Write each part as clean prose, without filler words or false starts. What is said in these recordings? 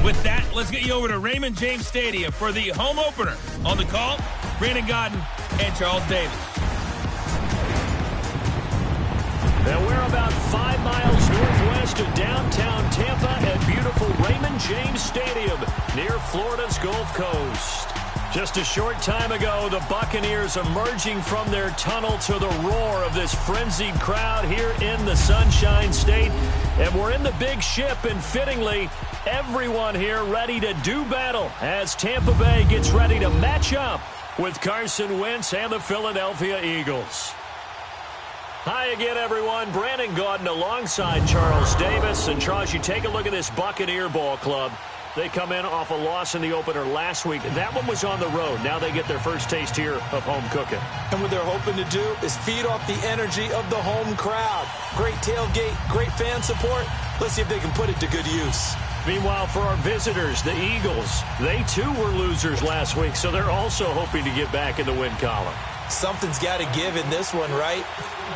With that, let's get you over to Raymond James Stadium for the home opener. On the call, Brandon Godden and Charles Davis. Now we're about 5 miles northwest of downtown Tampa at beautiful Raymond James Stadium near Florida's Gulf Coast. Just a short time ago, the Buccaneers emerging from their tunnel to the roar of this frenzied crowd here in the Sunshine State. And we're in the big ship, and fittingly, everyone here ready to do battle as Tampa Bay gets ready to match up with Carson Wentz and the Philadelphia Eagles. Hi again, everyone. Brandon Godden alongside Charles Davis. And Charles, you take a look at this Buccaneer ball club. They come in off a loss in the opener last week. That one was on the road. Now they get their first taste here of home cooking. And what they're hoping to do is feed off the energy of the home crowd. Great tailgate, great fan support. Let's see if they can put it to good use. Meanwhile, for our visitors, the Eagles, they too were losers last week, so they're also hoping to get back in the win column. Something's got to give in this one, right?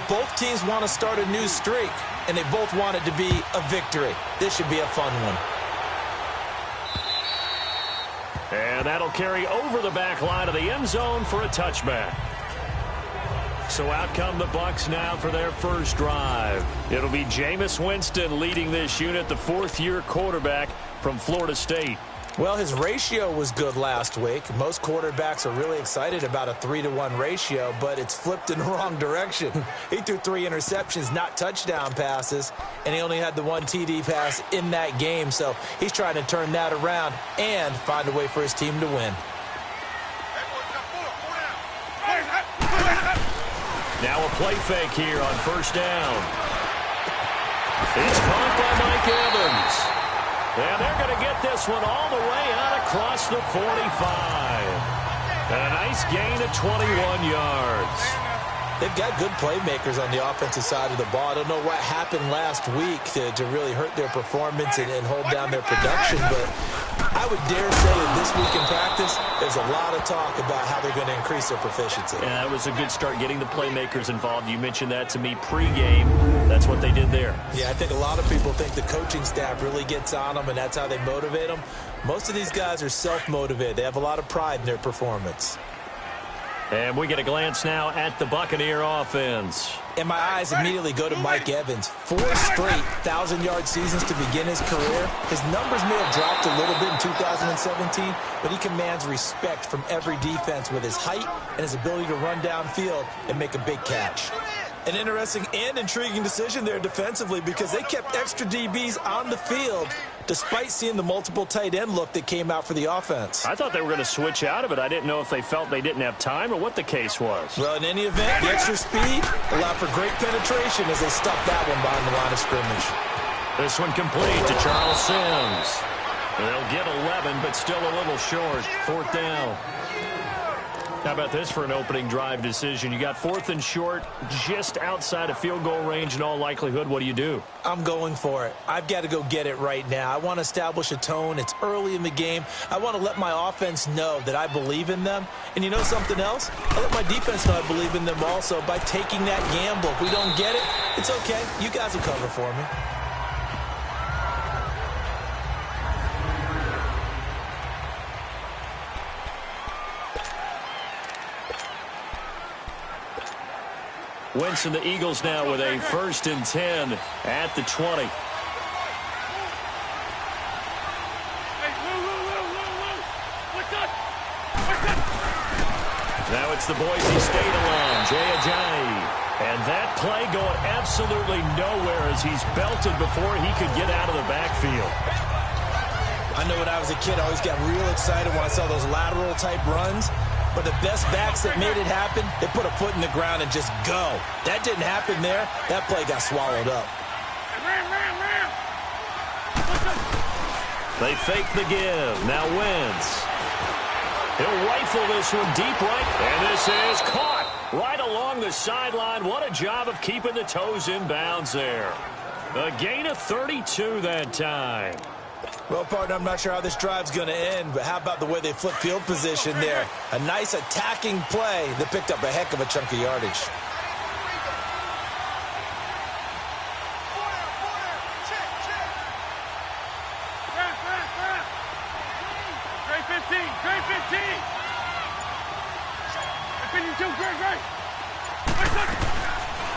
Both teams want to start a new streak, and they both want it to be a victory. This should be a fun one. And that'll carry over the back line of the end zone for a touchback. So out come the Bucs now for their first drive. It'll be Jameis Winston leading this unit, the fourth-year quarterback from Florida State. Well, his ratio was good last week. Most quarterbacks are really excited about a 3-to-1 ratio, but it's flipped in the wrong direction. He threw 3 interceptions, not touchdown passes, and he only had the 1 TD pass in that game. So he's trying to turn that around and find a way for his team to win. Now a play fake here on first down. It's caught by Mike Evans. And they're going to get this one all the way out across the 45. And a nice gain of 21 yards. They've got good playmakers on the offensive side of the ball. I don't know what happened last week to really hurt their performance and hold down their production, but I would dare say that this week in practice, there's a lot of talk about how they're going to increase their proficiency. Yeah, that was a good start getting the playmakers involved. You mentioned that to me pregame. That's what they did there. Yeah, I think a lot of people think the coaching staff really gets on them, and that's how they motivate them. Most of these guys are self-motivated. They have a lot of pride in their performance. And we get a glance now at the Buccaneer offense. And my eyes immediately go to Mike Evans. 4 straight 1,000-yard seasons to begin his career. His numbers may have dropped a little bit in 2017, but he commands respect from every defense with his height and his ability to run downfield and make a big catch. An interesting and intriguing decision there defensively because they kept extra DBs on the field despite seeing the multiple tight end look that came out for the offense. I thought they were going to switch out of it. I didn't know if they felt they didn't have time or what the case was. Well, in any event, the extra speed allowed for great penetration as they stuffed that one behind the line of scrimmage. This one complete to Charles Sims. They'll get 11, but still a little short. 4th down. How about this for an opening drive decision? You got 4th and short, just outside of field goal range in all likelihood. What do you do? I'm going for it. I've got to go get it right now. I want to establish a tone. It's early in the game. I want to let my offense know that I believe in them. And you know something else? I let my defense know I believe in them also by taking that gamble. If we don't get it, it's okay. You guys will cover for me. Wentz and the Eagles now with a 1st and 10 at the 20. Now it's the Boise State alum, Jay Ajayi. And that play going absolutely nowhere as he's belted before he could get out of the backfield. I know when I was a kid, I always got real excited when I saw those lateral type runs. But the best backs that made it happen, they put a foot in the ground and just go. That didn't happen there. That play got swallowed up. They fake the give. Now Wentz. He'll rifle this one deep right. And this is caught right along the sideline. What a job of keeping the toes in bounds there. A gain of 32 that time. Well, partner, I'm not sure how this drive's going to end, but how about the way they flip field position there? A nice attacking play that picked up a heck of a chunk of yardage.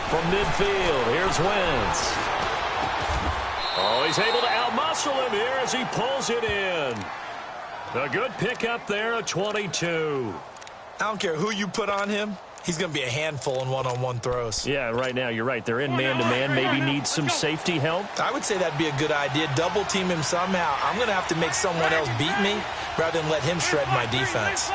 From midfield, here's Wentz. Oh, he's able to outmuscle him here as he pulls it in. A good pickup there, a 22. I don't care who you put on him. He's going to be a handful in one-on-one throws. Yeah, right now, you're right. They're in man-to-man. Maybe need some safety help. I would say that'd be a good idea. Double team him somehow. I'm going to have to make someone else beat me rather than let him shred my defense.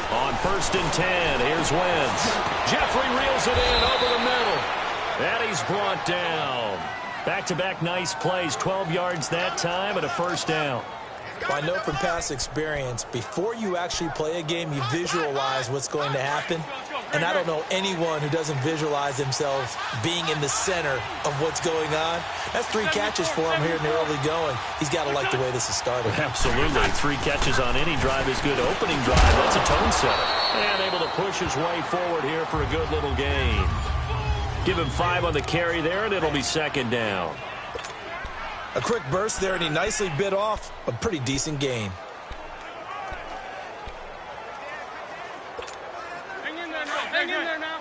On 1st and 10, here's Wentz. Jeffrey reels it in over the middle. And he's brought down. Back-to-back nice plays, 12 yards that time and a first down. Well, I know from past experience, before you actually play a game, you visualize what's going to happen. And I don't know anyone who doesn't visualize themselves being in the center of what's going on. That's 3 catches for him here in the early going. He's got to like the way this is started. Absolutely. 3 catches on any drive is good. Opening drive, that's a tone setter. And able to push his way forward here for a good little gain. Give him 5 on the carry there, and it'll be 2nd down. A quick burst there, and he nicely bit off a pretty decent gain. Hang in there now. Hang in there now.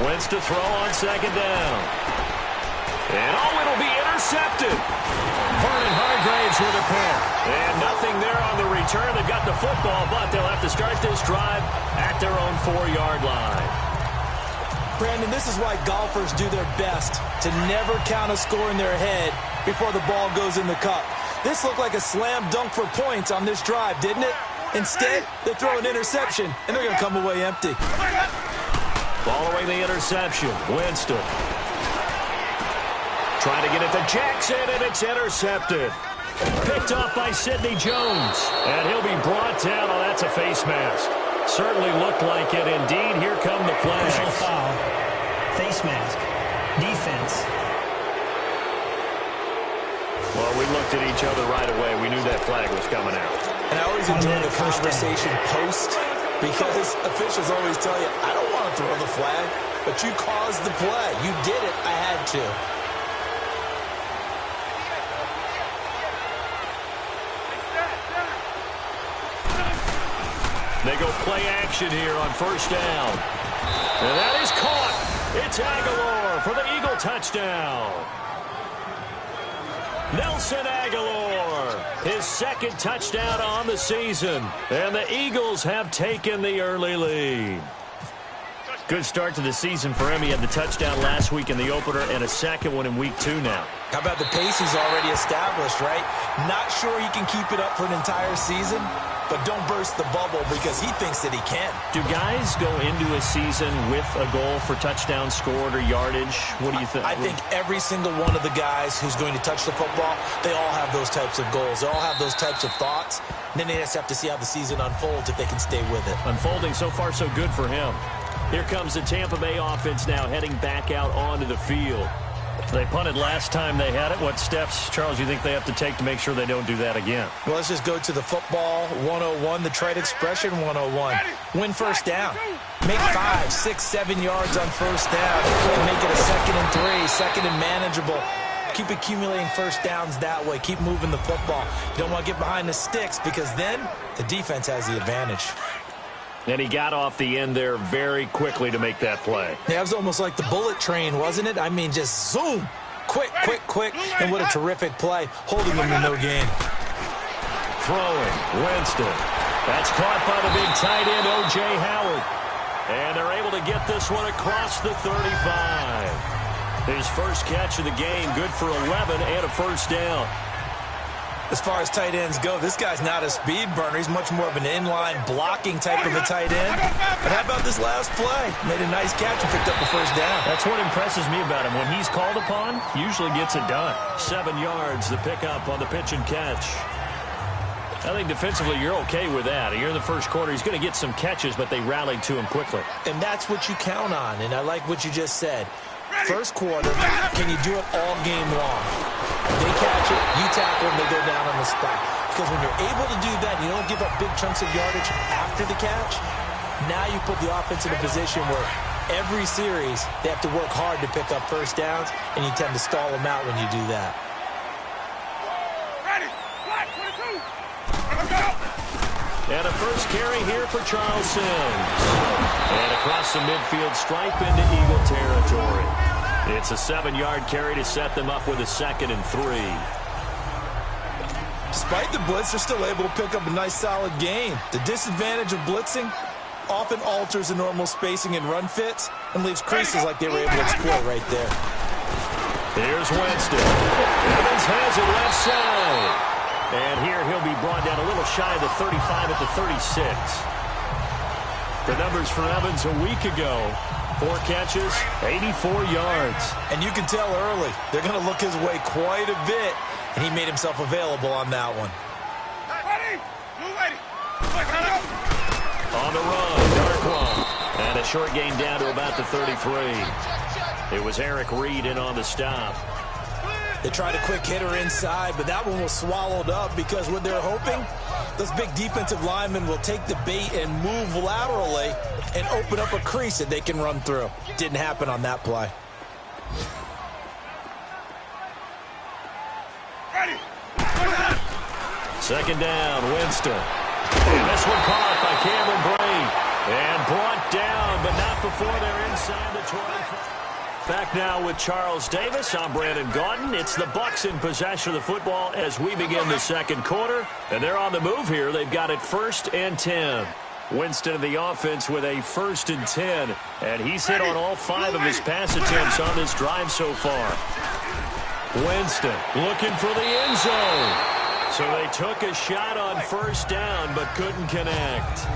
Wentz to throw on 2nd down. And it'll be intercepted. Vernon Hargraves with a pick. And nothing there on the return. They've got the football, but they'll have to start this drive at their own 4-yard line. Brandon, this is why golfers do their best to never count a score in their head before the ball goes in the cup. This looked like a slam dunk for points on this drive, didn't it? Instead, they throw an interception, and they're going to come away empty. Following the interception, Winston. Trying to get it to Jackson, and it's intercepted. Picked off by Sidney Jones. And he'll be brought down. Oh, that's a face mask. Certainly looked like it. Indeed, here come the flags. Personal foul. Face mask. Defense. Well, we looked at each other right away. We knew that flag was coming out. And I always enjoy the conversation post because officials always tell you, I don't want to throw the flag, but you caused the play. You did it. I had to. They go play action here on 1st down. And that is caught. It's Aguilar for the Eagle touchdown. Nelson Aguilar, his 2nd touchdown on the season. And the Eagles have taken the early lead. Good start to the season for him. He had the touchdown last week in the opener and a 2nd one in week 2 now. How about the pace he's already established, right? Not sure he can keep it up for an entire season, but don't burst the bubble because he thinks that he can. Do guys go into a season with a goal for touchdown scored or yardage? What do you think? I think every single one of the guys who's going to touch the football, they all have those types of goals. They all have those types of thoughts. And then they just have to see how the season unfolds if they can stay with it. Unfolding so far so good for him. Here comes the Tampa Bay offense now heading back out onto the field. They punted last time they had it. What steps, Charles, you think they have to take to make sure they don't do that again? Well, let's just go to the football 101, the trade expression 101. Win 1st down. Make 5, 6, 7 yards on 1st down and make it a 2nd and 3, 2nd and manageable. Keep accumulating 1st downs that way. Keep moving the football. You don't want to get behind the sticks because then the defense has the advantage. And he got off the end there very quickly to make that play. Yeah, it was almost like the bullet train, wasn't it? I mean, just zoom. Quick, quick, quick. And what a terrific play. Holding them to no gain. Throwing. Winston. That's caught by the big tight end, O.J. Howard. And they're able to get this one across the 35. His first catch of the game, good for 11 and a 1st down. As far as tight ends go, this guy's not a speed burner. He's much more of an inline blocking type of a tight end. But how about this last play? Made a nice catch and picked up the 1st down. That's what impresses me about him. When he's called upon, usually gets it done. 7 yards, the pickup on the pitch and catch. I think defensively you're okay with that. You're in the 1st quarter. He's going to get some catches, but they rallied to him quickly. And that's what you count on, and I like what you just said. 1st quarter, can you do it all game long? They catch it, you tackle them, they go down on the spot. because when you're able to do that, you don't give up big chunks of yardage after the catch. Now you put the offense in a position where every series they have to work hard to pick up first downs, and you tend to stall them out when you do that. Ready. Black 22. Let's go. And a first carry here for Charles Sims. And across the midfield stripe into Eagle territory. It's a 7-yard carry to set them up with a 2nd and 3. Despite the blitz, they're still able to pick up a nice, solid gain. The disadvantage of blitzing often alters the normal spacing and run fits and leaves creases like they were able to exploit right there. Here's Winston. Evans has it left side. And here he'll be brought down a little shy of the 35 at the 36. The numbers for Evans a week ago: 4 catches, 84 yards. And you can tell early they're going to look his way quite a bit, and he made himself available on that one. Ready. Move ready. On the run, Darkwa. And a short gain down to about the 33. It was Eric Reed in on the stop. They tried a quick hitter inside, but that one was swallowed up because what they're hoping, those big defensive linemen will take the bait and move laterally and open up a crease that they can run through. Didn't happen on that play. Ready. 2nd down, Winston. And this one caught by Cameron Brate. And brought down, but not before they're inside the 25. Back now with Charles Davis. I'm Brandon Gaudin. It's the Bucs in possession of the football as we begin the 2nd quarter. And they're on the move here. They've got it 1st and 10. Winston of the offense with a 1st and 10. And he's hit on all 5 of his pass attempts on this drive so far. Winston looking for the end zone. So they took a shot on 1st down but couldn't connect.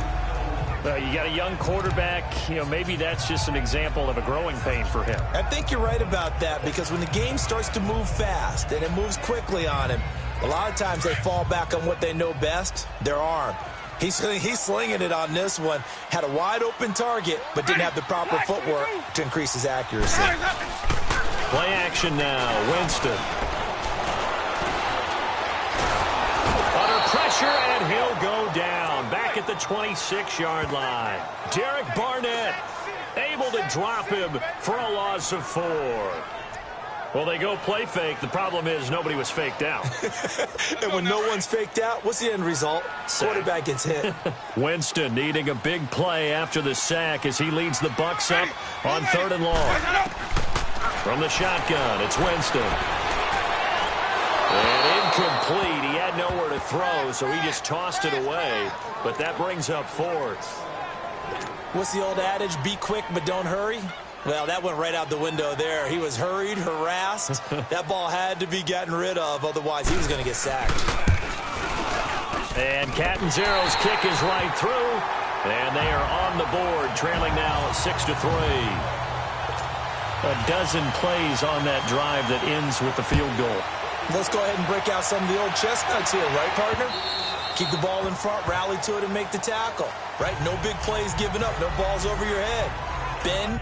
You got a young quarterback, maybe that's just an example of a growing pain for him. I think you're right about that because when the game starts to move fast and it moves quickly on him, a lot of times they fall back on what they know best, their arm. He's slinging it on this one. Had a wide open target, but didn't have the proper footwork to increase his accuracy. Play action now, Winston. Under pressure, and he'll go down. Back at the 26-yard line. Derek Barnett able to drop him for a loss of 4. Well, they go play fake. The problem is nobody was faked out. And when no one's faked out, what's the end result? Quarterback gets hit. Winston needing a big play after the sack as he leads the Bucs up on 3rd and long. From the shotgun, it's Winston. And incomplete. He had nowhere to throw, so he just tossed it away. But that brings up 4th. What's the old adage? Be quick, but don't hurry. Well, that went right out the window there. He was hurried, harassed. That ball had to be gotten rid of, otherwise he was going to get sacked. And Catanzaro's kick is right through. And they are on the board, trailing now 6-3. A dozen plays on that drive that ends with the field goal. Let's go ahead and break out some of the old chestnuts here, right, partner? Keep the ball in front, rally to it, and make the tackle, right? No big plays given up, no balls over your head. Bend.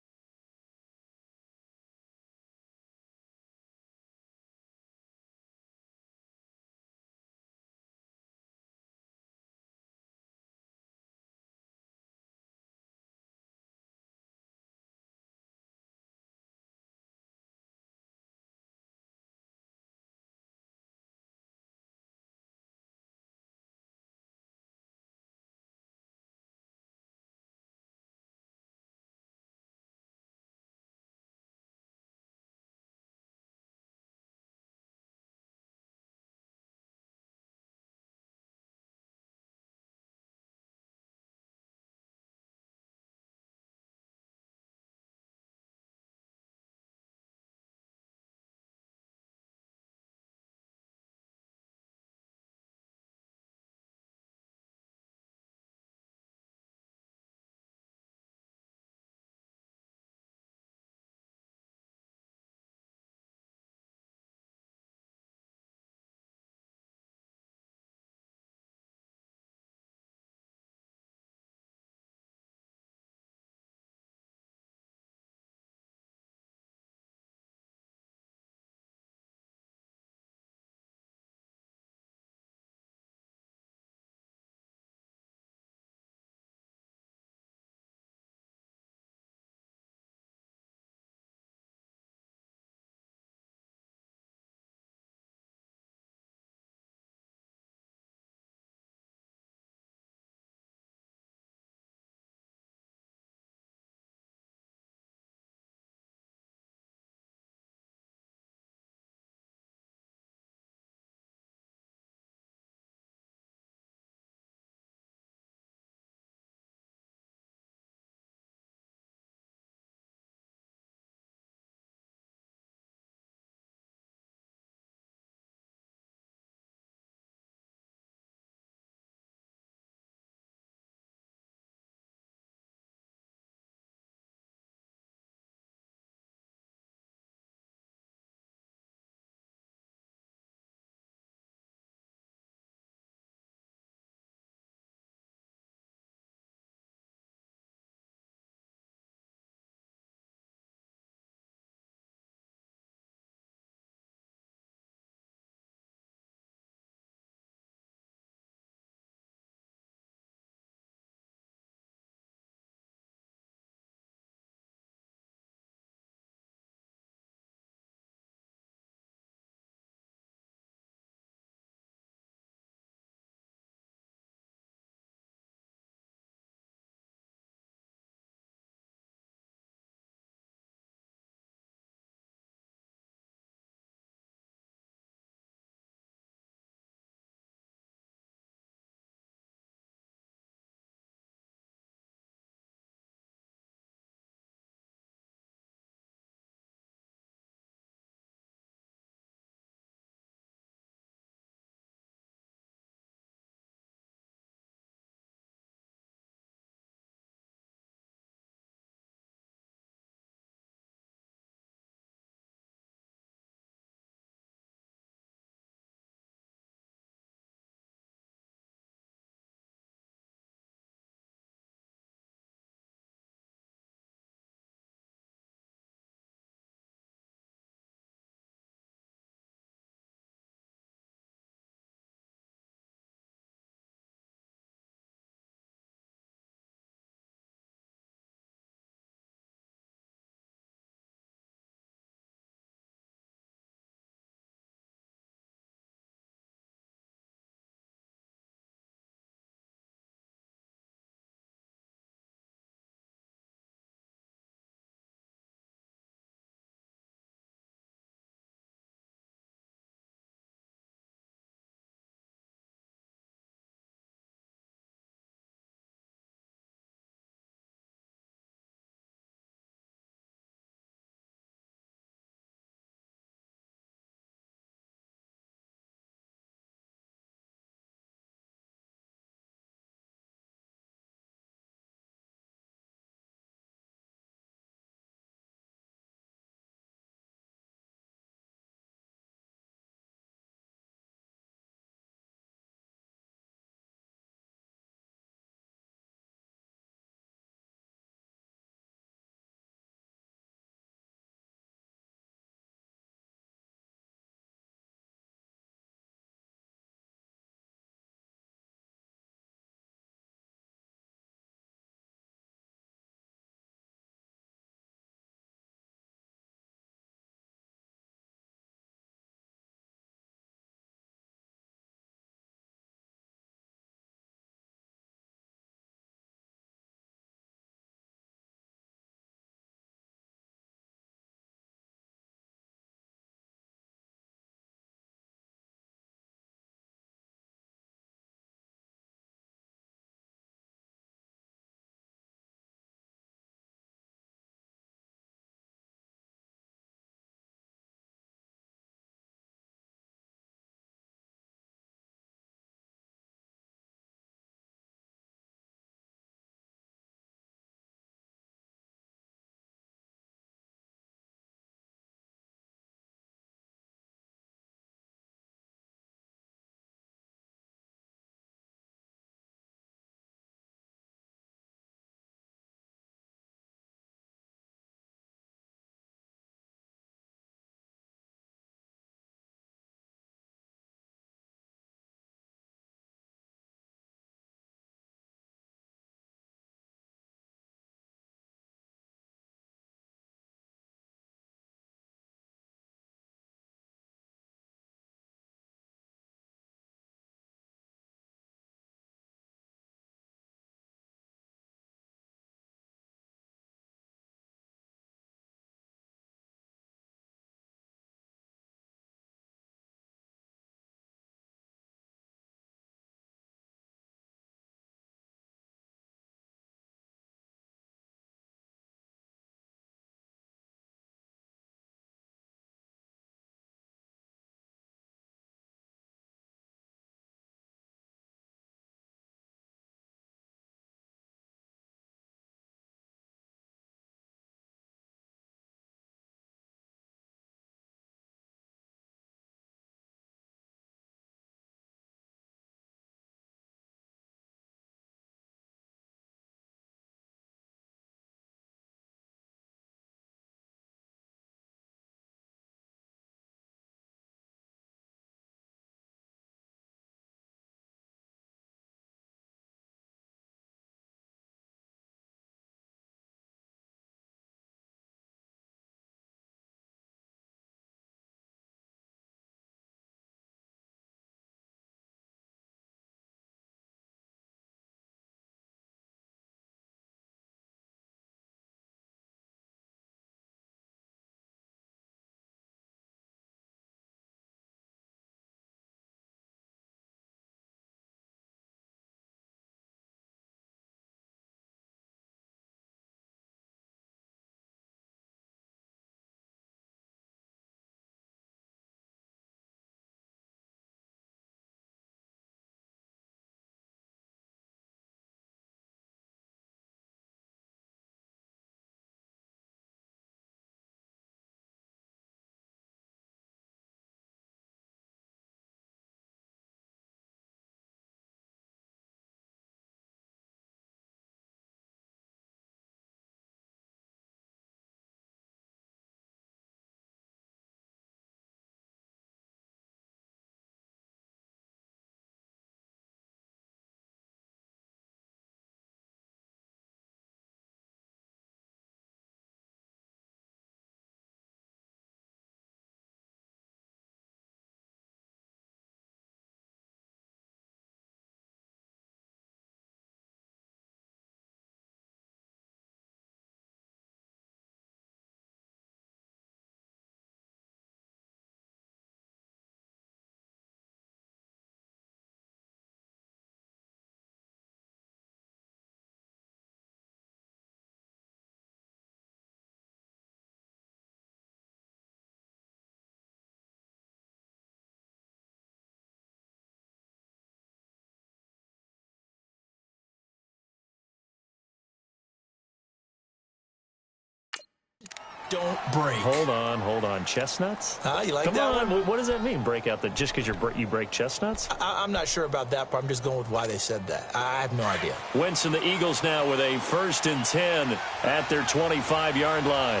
don't break. Hold on. Chestnuts? You like Come that on. one? What does that mean, break out just because you break chestnuts? I'm not sure about that, but I'm just going with why they said that. I have no idea. Wentz and the Eagles now with a 1st and 10 at their 25-yard line.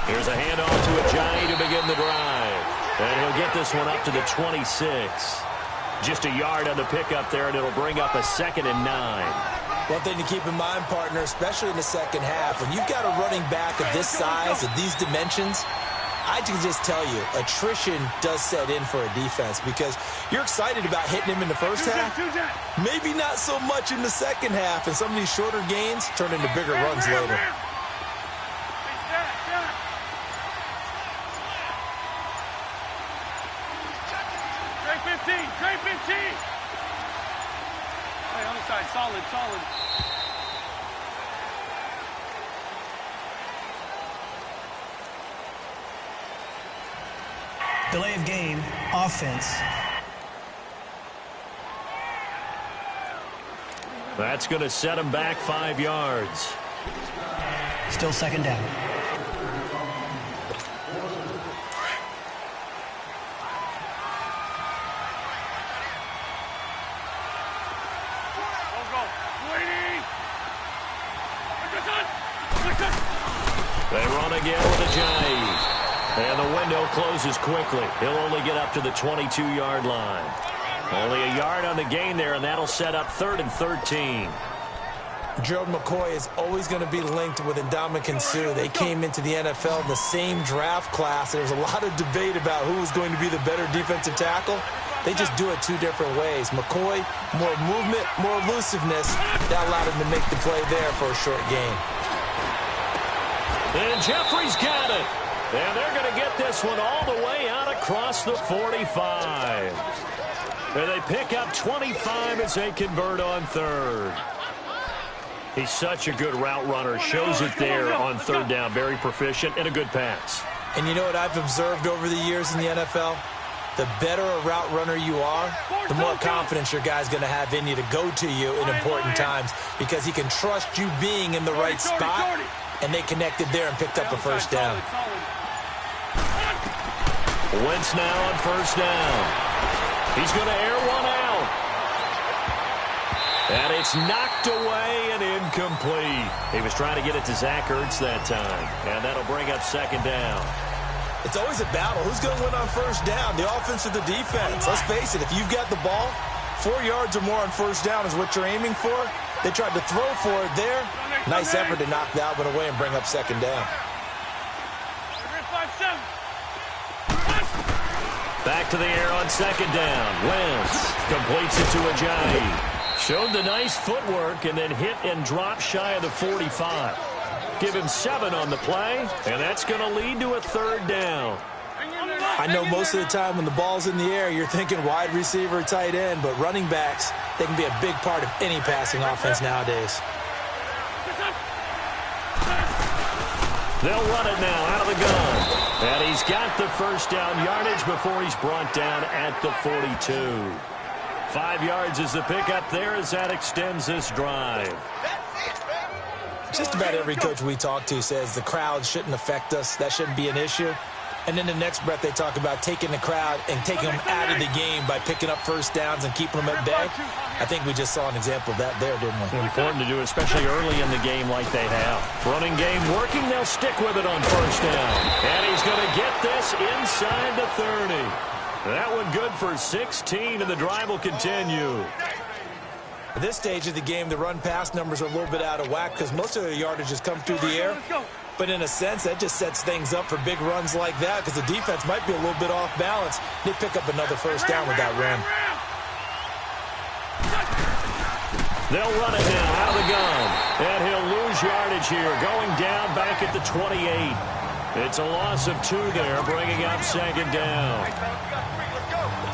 Here's a handoff to Ajayi to begin the drive. And he'll get this one up to the 26. Just a yard on the pickup there, and it'll bring up a 2nd and 9. One thing to keep in mind, partner, especially in the second half, when you've got a running back of this size, of these dimensions, I can just tell you, attrition does set in for a defense because you're excited about hitting him in the first half. Maybe not so much in the second half, and some of these shorter gains turn into bigger runs later. Trade 15. Hey, other side, solid. Delay of game, offense. That's going to set him back 5 yards. Still 2nd down. They run again with Ajayi. And the window closes quickly. He'll only get up to the 22-yard line. Only a yard on the gain there, and that'll set up 3rd and 13. Gerald McCoy is always going to be linked with Ndamukong Suh. They came into the NFL in the same draft class. There was a lot of debate about who was going to be the better defensive tackle. They just do it 2 different ways. McCoy, more movement, more elusiveness. That allowed him to make the play there for a short gain. And Jeffrey's got it. And they're going to get this one all the way out across the 45. And they pick up 25 as they convert on 3rd. He's such a good route runner. Shows it there on 3rd down. Very proficient and a good pass. And you know what I've observed over the years in the NFL? The better a route runner you are, the more confidence your guy's going to have in you to go to you in important times because he can trust you being in the right spot, and they connected there and picked up a 1st down. Wentz now on 1st down. He's going to air one out. And it's knocked away and incomplete. He was trying to get it to Zach Ertz that time, and that'll bring up 2nd down. It's always a battle. Who's going to win on 1st down, the offense or the defense? Let's face it, if you've got the ball, 4 yards or more on 1st down is what you're aiming for. They tried to throw for it there. Nice effort to knock that one away and bring up 2nd down. Back to the air on 2nd down. Wentz completes it to Ajayi. Showed the nice footwork and then hit and drop shy of the 45. Give him 7 on the play, and that's going to lead to a 3rd down. I know most of the time when the ball's in the air, you're thinking wide receiver, tight end, but running backs, they can be a big part of any passing offense nowadays. They'll run it now out of the gun. And he's got the 1st down yardage before he's brought down at the 42. 5 yards is the pickup there as that extends this drive. Just about every coach we talk to says the crowd shouldn't affect us. That shouldn't be an issue. And then the next breath they talk about taking the crowd and taking them out of the game by picking up 1st downs and keeping them at bay. I think we just saw an example of that there, didn't we? Important to do, especially early in the game like they have. Running game working, they'll stick with it on 1st down. And he's going to get this inside the 30. That one good for 16, and the drive will continue. At this stage of the game, the run-pass numbers are a little bit out of whack because most of their yardage has come through the air. But in a sense, that just sets things up for big runs like that because the defense might be a little bit off balance. They pick up another 1st down with that run. They'll run it now out of the gun. And he'll lose yardage here, going down back at the 28. It's a loss of 2 there, bringing up 2nd down.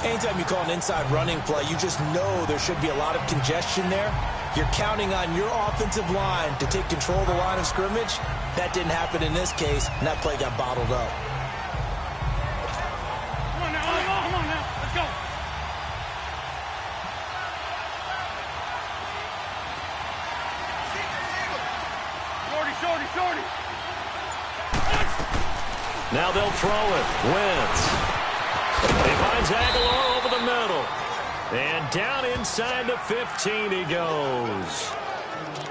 Anytime you call an inside running play, you just know there should be a lot of congestion there. You're counting on your offensive line to take control of the line of scrimmage. That didn't happen in this case, and that play got bottled up. Come on now, let's go. Now they'll throw it. Wentz. He finds Aguilar over the middle. And down inside the 15 he goes.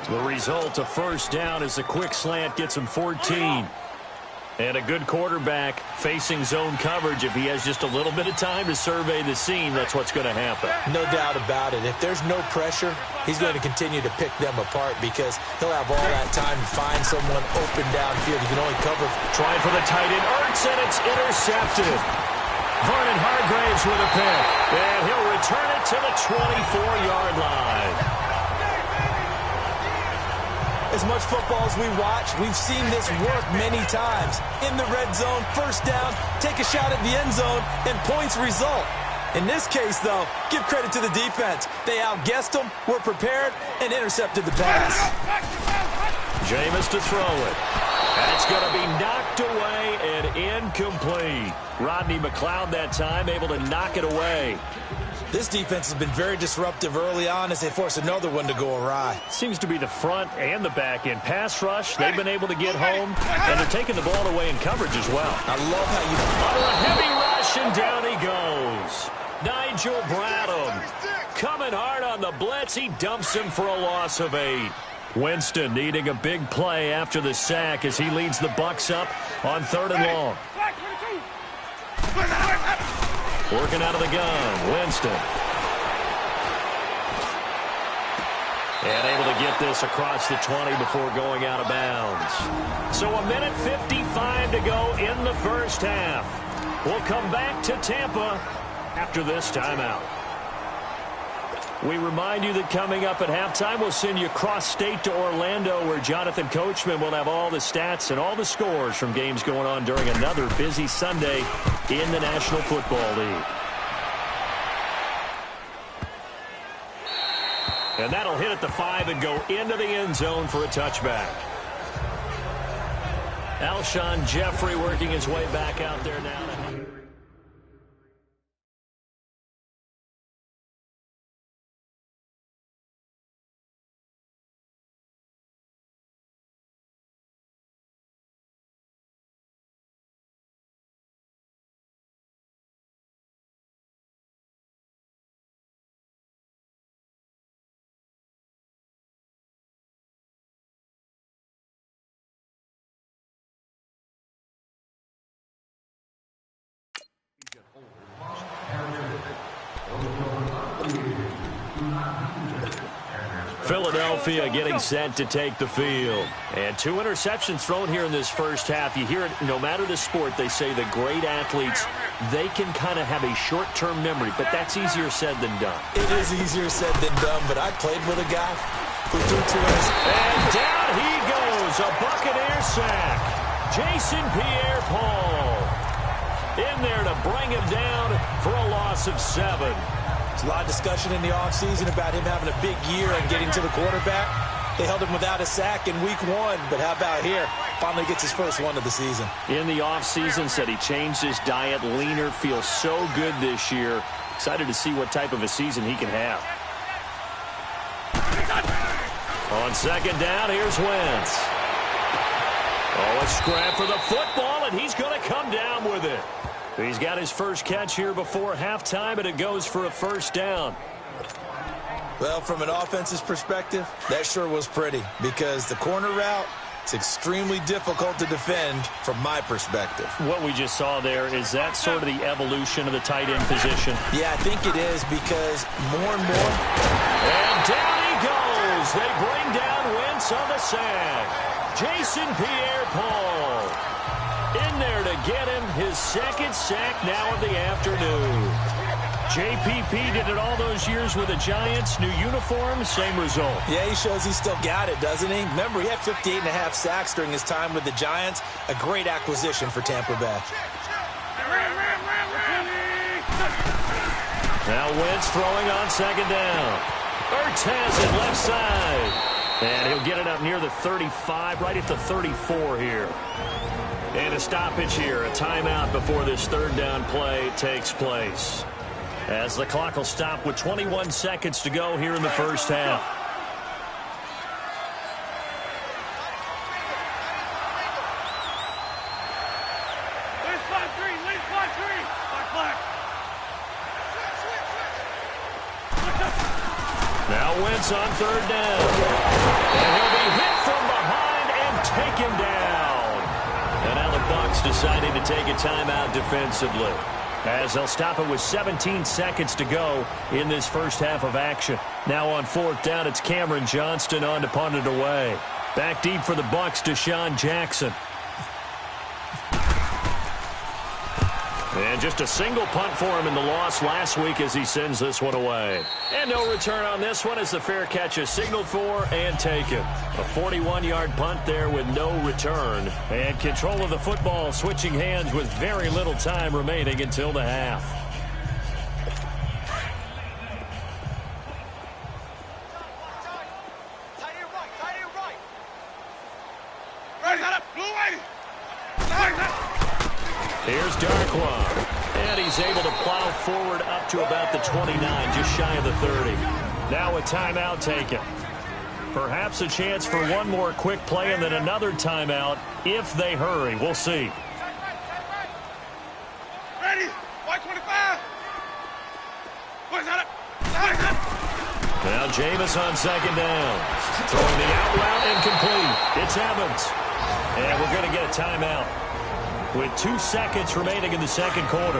The result, a first down, as the quick slant gets him 14. And a good quarterback facing zone coverage. If he has just a little bit of time to survey the scene, that's what's going to happen. No doubt about it. If there's no pressure, he's going to continue to pick them apart because he'll have all that time to find someone open downfield. He can only cover. Trying for the tight end, Ertz, and it's intercepted. Vernon Hargraves with a pick. And he'll return it to the 24-yard line. As much football as we watch, we've seen this work many times. In the red zone, first down, take a shot at the end zone, and points result. In this case, though, give credit to the defense. They outguessed them, were prepared, and intercepted the pass. Jameis to throw it. And it's going to be knocked away and incomplete. Rodney McLeod that time able to knock it away. This defense has been very disruptive early on as they force another one to go awry. Seems to be the front and the back end. Pass rush, they've been able to get home, and they're taking the ball away in coverage as well. I love how you... Under a heavy rush, and down he goes. Nigel Bradham coming hard on the blitz. He dumps him for a loss of 8. Winston needing a big play after the sack as he leads the Bucs up on 3rd and long. Working out of the gun, Winston. And able to get this across the 20 before going out of bounds. So a minute 55 to go in the first half. We'll come back to Tampa after this timeout. We remind you that coming up at halftime, we'll send you cross-state to Orlando, where Jonathan Coachman will have all the stats and all the scores from games going on during another busy Sunday in the National Football League. And that'll hit at the 5 and go into the end zone for a touchback. Alshon Jeffrey working his way back out there now. Philadelphia getting set to take the field. And 2 interceptions thrown here in this first half. You hear it, no matter the sport, they say the great athletes, they can kind of have a short-term memory, but that's easier said than done. It is easier said than done, but I played with a guy who threw 2 interceptions. And down he goes, a Buccaneer sack. Jason Pierre-Paul in there to bring him down for a loss of 7. There's a lot of discussion in the offseason about him having a big year and getting to the quarterback. They held him without a sack in week 1, but how about here? Finally gets his first one of the season. In the offseason, said he changed his diet, leaner, feels so good this year. Excited to see what type of a season he can have. On 2nd down, here's Wentz. Oh, a scrap for the football, and he's going to come down with it. He's got his first catch here before halftime, and it goes for a first down. Well, from an offense's perspective, that sure was pretty because the corner route, it's extremely difficult to defend from my perspective. What we just saw there, is that sort of the evolution of the tight end position? Yeah, I think it is because more and more. And down he goes. They bring down Wentz on the sack. Jason Pierre-Paul in there to get him his 2nd sack now of the afternoon. JPP did it all those years with the Giants. New uniform, same result. Yeah, he shows he still got it, doesn't he? Remember, he had 58.5 sacks during his time with the Giants. A great acquisition for Tampa Bay. Now Wentz throwing on 2nd down. Ertz has it left side. And he'll get it up near the 35, right at the 34 here. And a stoppage here, a timeout before this 3rd down play takes place. As the clock will stop with 21 seconds to go here in the first half. Now Wentz on third down. And he'll be hit from behind and taken down. And now the Bucs deciding to take a timeout defensively, as they'll stop it with 17 seconds to go in this first half of action. Now on fourth down, it's Cameron Johnston on to punt it away. Back deep for the Bucs, Deshaun Jackson. And just a single punt for him in the loss last week as he sends this one away. And no return on this one as the fair catch is signaled for and taken. A 41-yard punt there with no return. And control of the football switching hands with very little time remaining until the half. Here's Darkwa, and he's able to plow forward up to about the 29, just shy of the 30. Now a timeout taken. Perhaps a chance for one more quick play and then another timeout if they hurry. We'll see. Ready? 125. Now Jameis on second down. Throwing the out route incomplete. It's Evans. And we're going to get a timeout with 2 seconds remaining in the second quarter.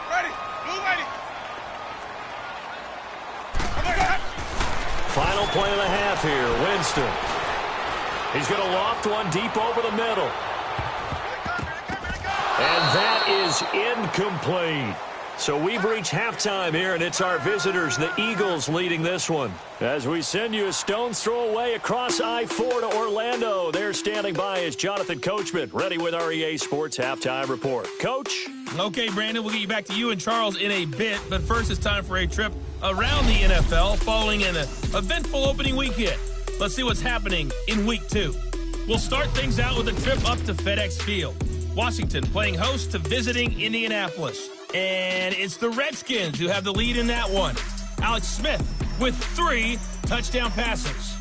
Ready. Blue ready. Final play of the half here. Winston. He's going to loft one deep over the middle. And that is incomplete. So we've reached halftime here, and it's our visitors, the Eagles, leading this one. As we send you a stone's throw away across I-4 to Orlando. There standing by is Jonathan Coachman, ready with our EA Sports Halftime Report. Coach? Okay, Brandon, we'll get you back to you and Charles in a bit, but first it's time for a trip around the NFL following an eventful opening weekend. Let's see what's happening in Week 2. We'll start things out with a trip up to FedEx Field. Washington playing host to visiting Indianapolis. And it's the Redskins who have the lead in that one. Alex Smith with 3 touchdown passes.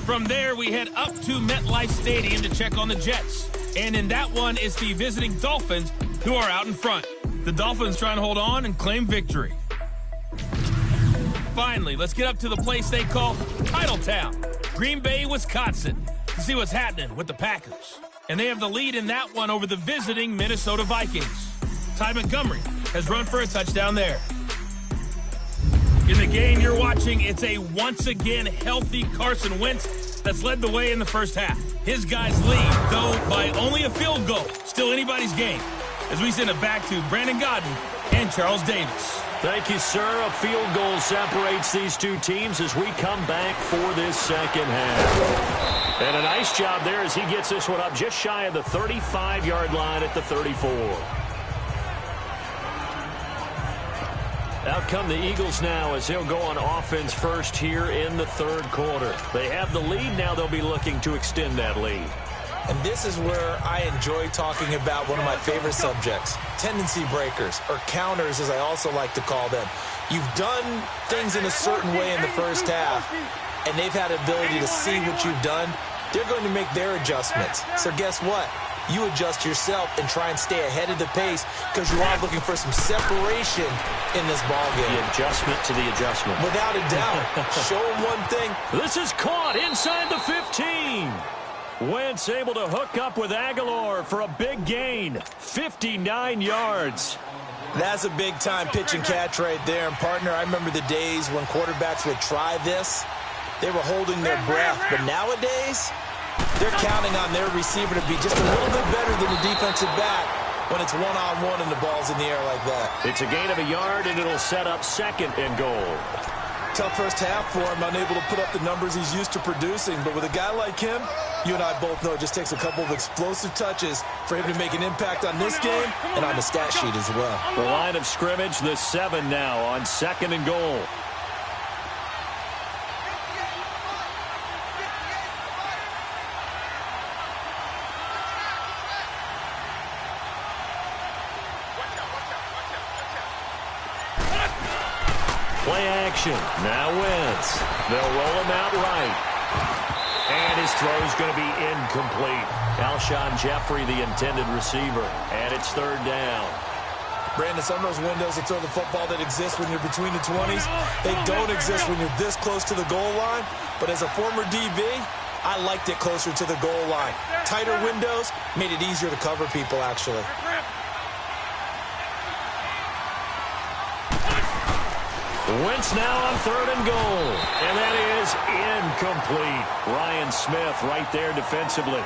From there, we head up to MetLife Stadium to check on the Jets. And in that one, it's the visiting Dolphins who are out in front. The Dolphins trying to hold on and claim victory. Finally, let's get up to the place they call Titletown, Green Bay, Wisconsin, to see what's happening with the Packers. And they have the lead in that one over the visiting Minnesota Vikings. Ty Montgomery has run for a touchdown there. In the game you're watching, it's a once-again healthy Carson Wentz that's led the way in the first half. His guys lead, though, by only a field goal. Still anybody's game. As we send it back to Brandon Godden and Charles Davis. Thank you, sir. A field goal separates these two teams as we come back for this second half. And a nice job there as he gets this one up just shy of the 35-yard line at the 34. Out come the Eagles now as they'll go on offense first here in the third quarter. They have the lead. Now they'll be looking to extend that lead. And this is where I enjoy talking about one of my favorite subjects, tendency breakers, or counters as I also like to call them. You've done things in a certain way in the first half, and they've had the ability to see what you've done. They're going to make their adjustments. So guess what? You adjust yourself and try and stay ahead of the pace because you are looking for some separation in this ballgame. The adjustment to the adjustment. Without a doubt. Show them one thing. This is caught inside the 15. Wentz able to hook up with Aguilar for a big gain. 59 yards. That's a big-time pitch and catch right there. And, partner, I remember the days when quarterbacks would try this. They were holding their breath. But nowadays, they're counting on their receiver to be just a little bit better than the defensive back when it's one-on-one and the ball's in the air like that. It's a gain of a yard, and it'll set up second and goal. Tough first half for him, unable to put up the numbers he's used to producing. But with a guy like him, you and I both know it just takes a couple of explosive touches for him to make an impact on this game and on the stat sheet as well. The line of scrimmage, the 7 now on second and goal. Play action. Now Wentz. They'll roll him out right. And And his throw is going to be incomplete. Alshon Jeffrey, the intended receiver. And it's third down. Brandon, some of those windows to throw the football that exist when you're between the 20s, they don't exist when you're this close to the goal line. But as a former DB, I liked it closer to the goal line. Tighter windows made it easier to cover people, actually. Wentz now on third and goal. And that is incomplete. Ryan Smith right there defensively.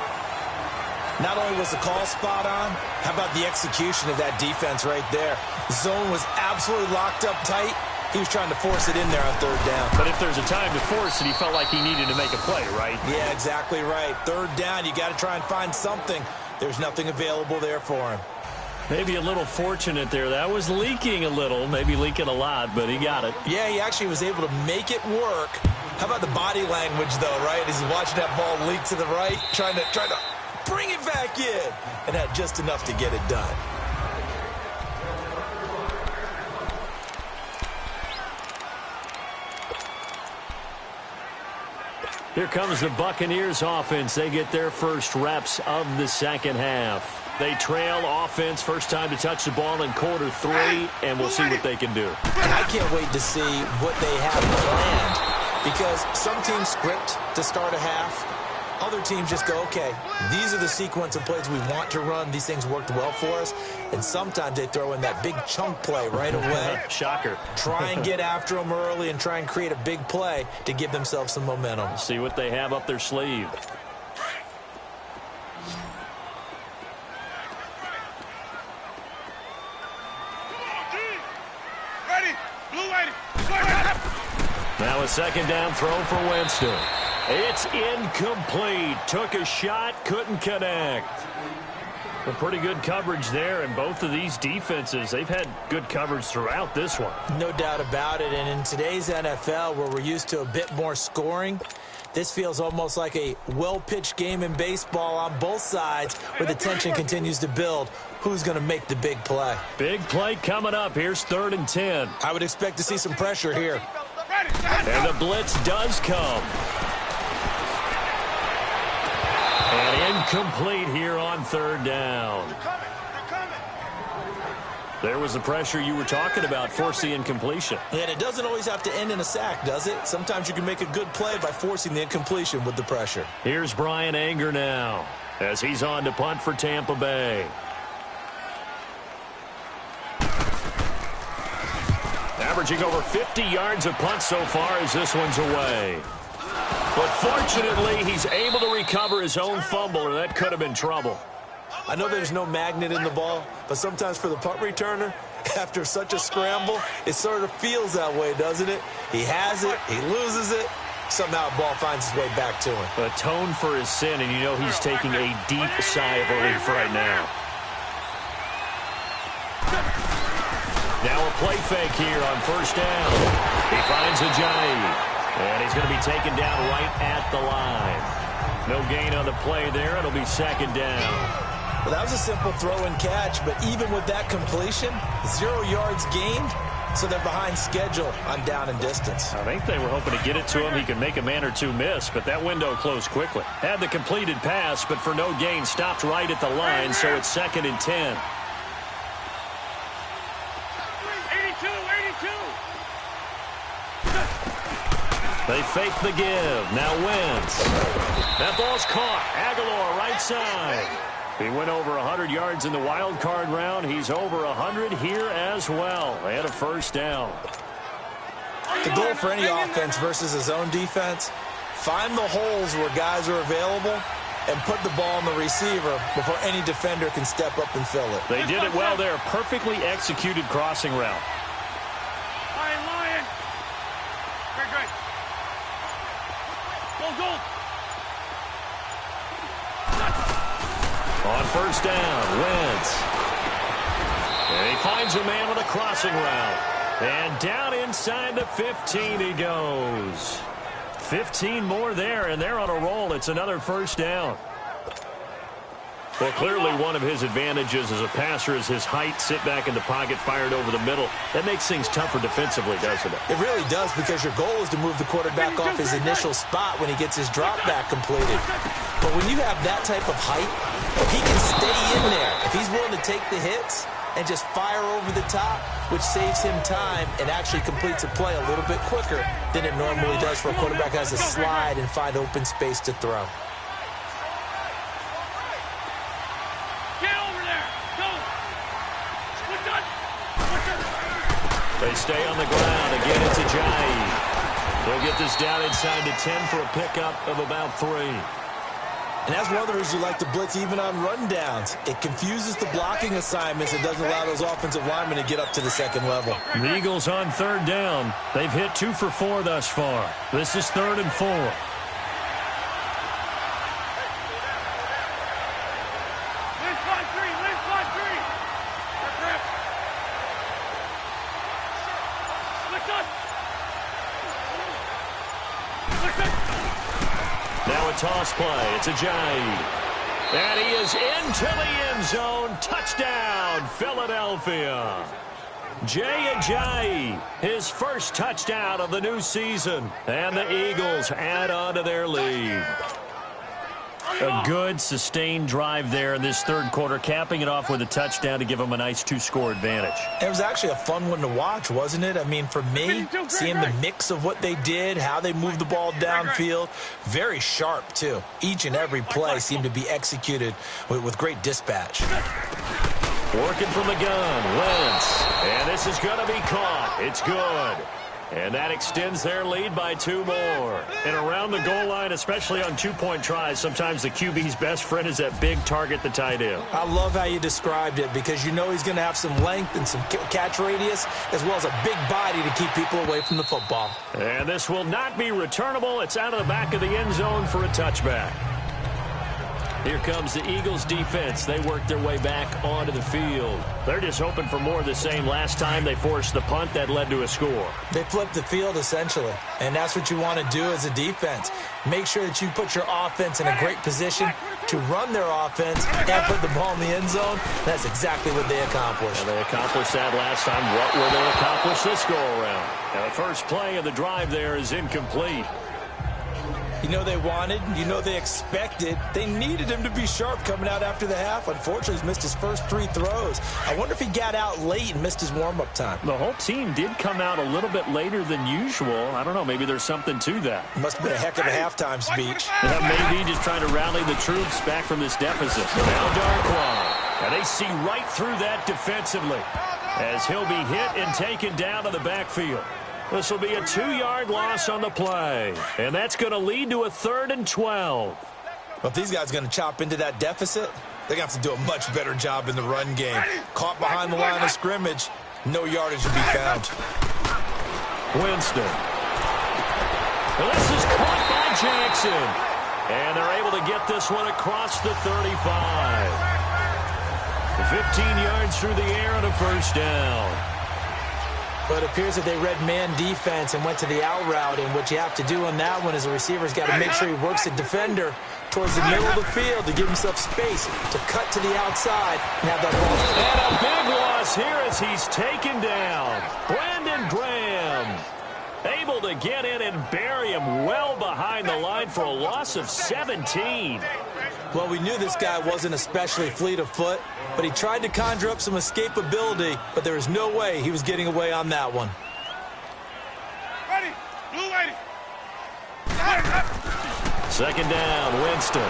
Not only was the call spot on, how about the execution of that defense right there? Zone was absolutely locked up tight. He was trying to force it in there on third down. But if there's a time to force it, he felt like he needed to make a play, right? Yeah, exactly right. Third down, you got to try and find something. There's nothing available there for him. Maybe a little fortunate there. That was leaking a little, maybe leaking a lot, but he got it. Yeah, he actually was able to make it work. How about the body language, though, right? As he's watching that ball leak to the right, trying to bring it back in, and had just enough to get it done. Here comes the Buccaneers offense. They get their first reps of the second half. They trail offense, first time to touch the ball in quarter 3, and we'll see what they can do. And I can't wait to see what they have planned, because some teams script to start a half. Other teams just go, okay, these are the sequence of plays we want to run. These things worked well for us. And sometimes they throw in that big chunk play right away. Shocker. Try and get after them early and try and create a big play to give themselves some momentum. See what they have up their sleeve. Now a second down throw for Winston. It's incomplete. Took a shot, couldn't connect. A pretty good coverage there, and both of these defenses, they've had good coverage throughout this one. No doubt about it, and in today's NFL, where we're used to a bit more scoring, this feels almost like a well-pitched game in baseball on both sides, where the tension continues to build. Who's going to make the big play? Big play coming up. Here's 3rd and 10. I would expect to see some pressure here. And the blitz does come. And incomplete here on 3rd down. There was the pressure you were talking about, force the incompletion. And it doesn't always have to end in a sack, does it? Sometimes you can make a good play by forcing the incompletion with the pressure. Here's Brian Anger now, as he's on to punt for Tampa Bay. Averaging over 50 yards of punt so far as this one's away. But fortunately, he's able to recover his own fumble, or that could have been trouble. I know there's no magnet in the ball, but sometimes for the punt returner, after such a scramble, it sort of feels that way, doesn't it? He has it, he loses it, somehow the ball finds its way back to him. Atone for his sin, and you know he's taking a deep sigh of relief right now. Now a play fake here on 1st down. He finds Ajayi. And he's going to be taken down right at the line. No gain on the play there. It'll be 2nd down. Well, that was a simple throw and catch, but even with that completion, 0 yards gained, so they're behind schedule on down and distance. I think they were hoping to get it to him. He could make a man or two miss, but that window closed quickly. Had the completed pass, but for no gain, stopped right at the line, so it's 2nd and 10. 82. They fake the give. Now Wentz. That ball's caught. Aguilar right side. He went over 100 yards in the wild card round. He's over 100 here as well. And a 1st down. The goal for any offense versus a zone defense, find the holes where guys are available and put the ball on the receiver before any defender can step up and fill it. They did it well there. Perfectly executed crossing route. Lion. Great. Goal. On 1st down, Wentz. And he finds a man with a crossing route. And down inside the 15 he goes. 15 more there, and they're on a roll. It's another 1st down. Well, clearly one of his advantages as a passer is his height, sit back in the pocket, fired over the middle. That makes things tougher defensively, doesn't it? It really does, because your goal is to move the quarterback off his initial spot when he gets his drop back completed. But when you have that type of height, if he can stay in there, if he's willing to take the hits and just fire over the top, which saves him time and actually completes a play a little bit quicker than it normally does for a quarterback who has to slide and find open space to throw. They stay on the ground. Again, it's Ajayi. They'll get this down inside to 10 for a pickup of about 3. And that's one of the reasons you like to blitz even on rundowns. It confuses the blocking assignments. It doesn't allow those offensive linemen to get up to the second level. The Eagles on 3rd down. They've hit 2 for 4 thus far. This is 3rd and 4. Now a toss play. It's Ajayi. And he is into the end zone. Touchdown, Philadelphia. Jay Ajayi, his first touchdown of the new season. And the Eagles add on to their lead. A good, sustained drive there in this 3rd quarter, capping it off with a touchdown to give them a nice 2-score advantage. It was actually a fun one to watch, wasn't it? I mean, for me, seeing the mix of what they did, how they moved the ball downfield, very sharp, too. Each and every play seemed to be executed with great dispatch. Working from the gun, Wentz. And this is going to be caught. It's good. And that extends their lead by 2 more. And around the goal line, especially on 2-point tries, sometimes the QB's best friend is that big target, the tight end. I love how you described it, because you know he's going to have some length and some catch radius, as well as a big body to keep people away from the football. And this will not be returnable. It's out of the back of the end zone for a touchback. Here comes the Eagles defense. They work their way back onto the field. They're just hoping for more of the same. Last time they forced the punt that led to a score. They flipped the field, essentially. And that's what you want to do as a defense. Make sure that you put your offense in a great position to run their offense and put the ball in the end zone. That's exactly what they accomplished. And they accomplished that last time. What will they accomplish this go-around? Now, the first play of the drive there is incomplete. You know they wanted, you know they expected. They needed him to be sharp coming out after the half. Unfortunately, he's missed his first 3 throws. I wonder if he got out late and missed his warm-up time. The whole team did come out a little bit later than usual. I don't know, maybe there's something to that. Must have been a heck of a halftime speech. Maybe just trying to rally the troops back from this deficit. Now Darkwa. And they see right through that defensively as he'll be hit and taken down to the backfield. This will be a 2-yard loss on the play. And that's going to lead to a 3rd and 12. Well, if these guys are going to chop into that deficit, they're going to have to do a much better job in the run game. Caught behind the line of scrimmage, no yardage to be found. Winston. Well, this is caught by Jackson. And they're able to get this one across the 35. 15 yards through the air on a first down. But it appears that they read man defense and went to the out route. And what you have to do on that one is the receiver's got to make sure he works the defender towards the middle of the field to give himself space to cut to the outside and have that ball. And a big loss here as he's taken down. Brandon Graham able to get in and bury him well behind the line for a loss of 17. Well, we knew this guy wasn't especially fleet of foot, but he tried to conjure up some escapability, but there was no way he was getting away on that one. Ready. Blue ready. Second down, Winston.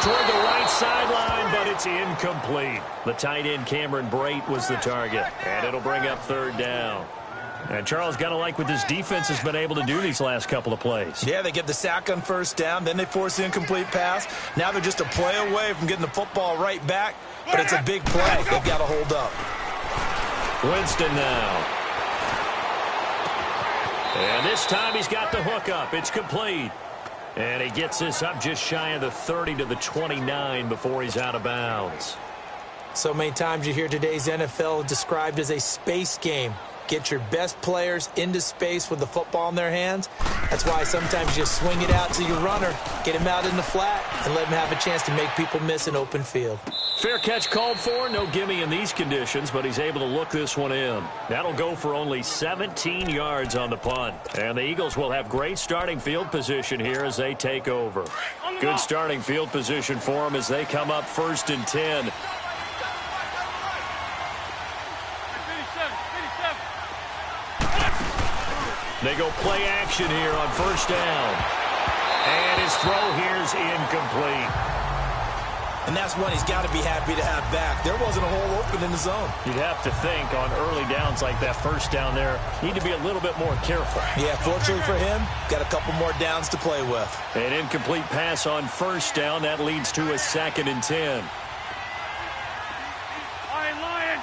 Toward the right sideline, but it's incomplete. The tight end, Cameron Brate, was the target, and it'll bring up 3rd down. And Charles, got to like what this defense has been able to do these last couple of plays. Yeah, they get the sack on 1st down, then they force the incomplete pass. Now they're just a play away from getting the football right back, but it's a big play. They've got to hold up. Winston now. And this time he's got the hook up. It's complete. And he gets this up just shy of the 30 to the 29 before he's out of bounds. So many times you hear today's NFL described as a space game. Get your best players into space with the football in their hands. That's why sometimes you just swing it out to your runner, get him out in the flat, and let him have a chance to make people miss an open field. Fair catch called for. No gimme in these conditions, but he's able to look this one in. That'll go for only 17 yards on the punt. And the Eagles will have great starting field position here as they take over. Good starting field position for them as they come up 1st and 10. They go play action here on 1st down. And his throw here's incomplete. And that's one he's got to be happy to have back. There wasn't a hole open in the zone. You'd have to think on early downs like that 1st down there, need to be a little bit more careful. Yeah, fortunately for him, got a couple more downs to play with. An incomplete pass on 1st down. That leads to a 2nd and 10. Lion.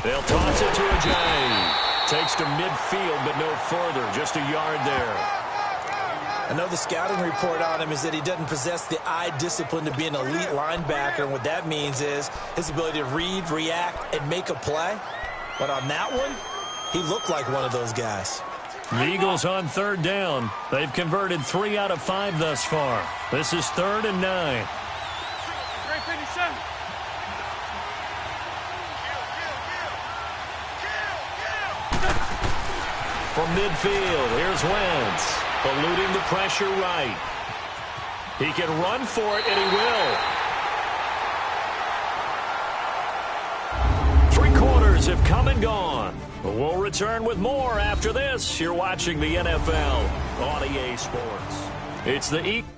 They'll toss it to Ajayi. Takes to midfield, but no further. Just a yard there. I know the scouting report on him is that he doesn't possess the eye discipline to be an elite linebacker. And what that means is his ability to read, react, and make a play. But on that one, he looked like one of those guys. The Eagles on 3rd down. They've converted 3 out of 5 thus far. This is 3rd and 9. From midfield, here's Wentz, eluding the pressure right. He can run for it, and he will. 3 quarters have come and gone. We'll return with more after this. You're watching the NFL on EA Sports. It's the Eagles.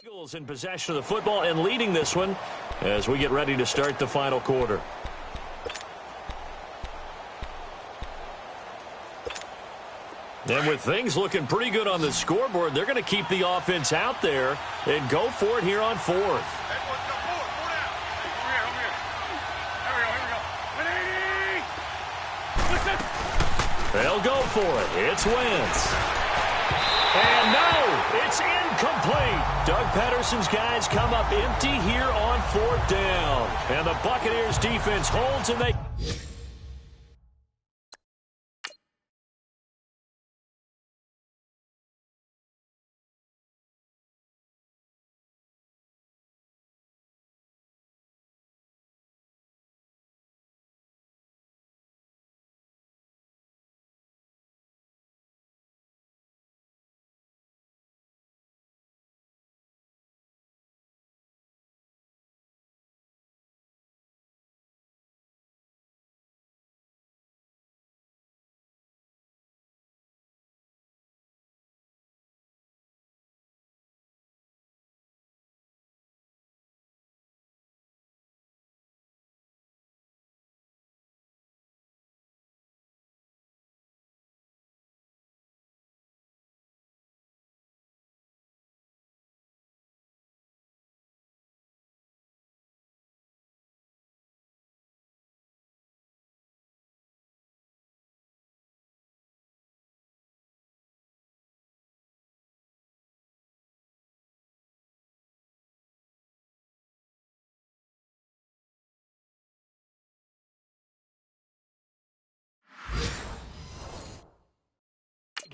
Eagles in possession of the football and leading this one as we get ready to start the final quarter. And with things looking pretty good on the scoreboard, they're going to keep the offense out there and go for it here on 4th. They'll go for it. It's Wentz. And no, it's incomplete. Doug Pederson's guys come up empty here on 4th down. And the Buccaneers defense holds and they...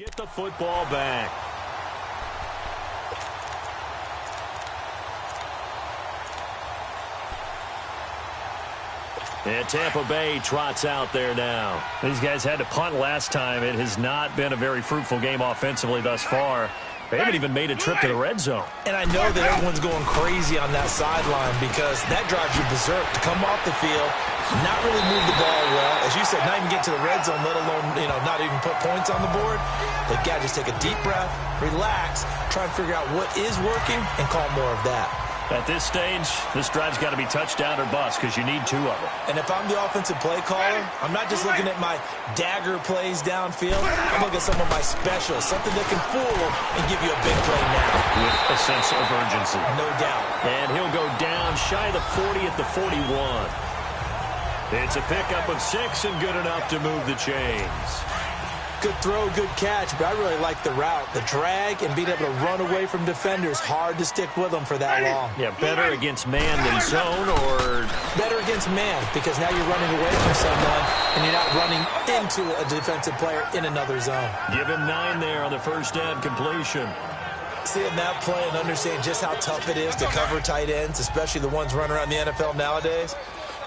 Get the football back. And Tampa Bay trots out there now. These guys had to punt last time. It has not been a very fruitful game offensively thus far. They haven't even made a trip to the red zone. And I know that everyone's going crazy on that sideline because that drives you berserk to come off the field, not really move the ball well. As you said, not even get to the red zone, let alone, not even put points on the board. They've got to just take a deep breath, relax, try and figure out what is working, and call more of that. At this stage, this drive's got to be touchdown or bust because you need 2 of them. And if I'm the offensive play caller, I'm not just looking at my dagger plays downfield. I'm looking at some of my specials, something that can fool them and give you a big play now. With a sense of urgency. No doubt. And he'll go down shy of the 40 at the 41. It's a pickup of 6 and good enough to move the chains. Good throw, good catch, but I really like the route. The drag and being able to run away from defenders, hard to stick with them for that long. Yeah, better against man than zone, or better against man because now you're running away from someone and you're not running into a defensive player in another zone. Give him 9 there on the first down completion. Seeing that play and understanding just how tough it is to cover tight ends, especially the ones running around the NFL nowadays,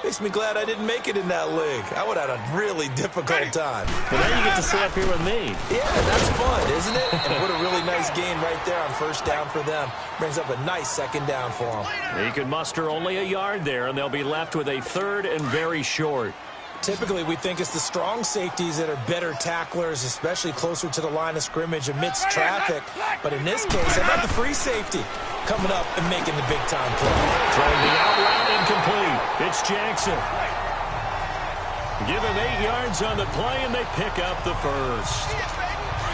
makes me glad I didn't make it in that league. I would have had a really difficult time. But now you get to sit up here with me. Yeah, that's fun, isn't it? And what a really nice game right there on first down for them. Brings up a nice second down for them. He could muster only a yard there, and they'll be left with a 3rd and very short. Typically, we think it's the strong safeties that are better tacklers, especially closer to the line of scrimmage amidst traffic. But in this case, how about the free safety coming up and making the big-time play? Throwing the out route incomplete. It's Jackson. Give him 8 yards on the play, and they pick up the first.